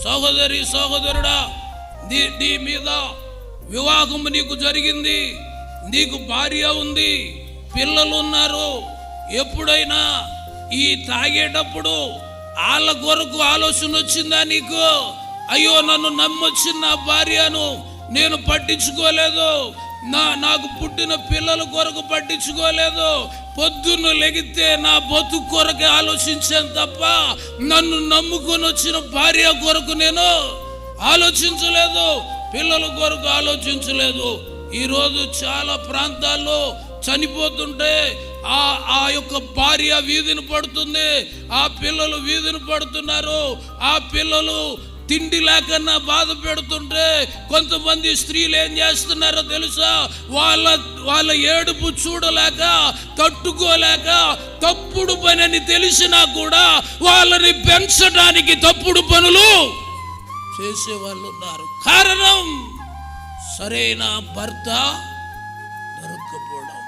సహోదరి సహోదరుడా, నీ మీద వివాహం నీకు జరిగింది, నీకు భార్య ఉంది, పిల్లలు ఉన్నారు. ఎప్పుడైనా ఈ తాగేటప్పుడు వాళ్ళ కొరకు ఆలోచన వచ్చిందా నీకు? అయ్యో, నన్ను నమ్మొచ్చిన నా భార్యను నేను పట్టించుకోలేదు, నాకు పుట్టిన పిల్లల కొరకు పట్టించుకోలేదు, పొద్దున్న లెగితే నా బతుకు కొరకే ఆలోచించాను తప్ప నన్ను నమ్ముకొని వచ్చిన భార్య కొరకు నేను ఆలోచించలేదు, పిల్లల కొరకు ఆలోచించలేదు. ఈరోజు చాలా ప్రాంతాల్లో చనిపోతుంటే ఆ యొక్క భార్య వీధిని పడుతుంది, ఆ పిల్లలు వీధిని పడుతున్నారు. ఆ పిల్లలు తిండి లేకన్నా బాధ పెడుతుంటే కొంతమంది స్త్రీలు ఏం చేస్తున్నారో తెలుసా? వాళ్ళ ఏడుపు చూడలేక, తట్టుకోలేక, తప్పుడు పని అని తెలిసినా కూడా వాళ్ళని పెంచడానికి తప్పుడు పనులు చేసే వాళ్ళు ఉన్నారు. కారణం సరైన భర్త దొరక్కపోవడం.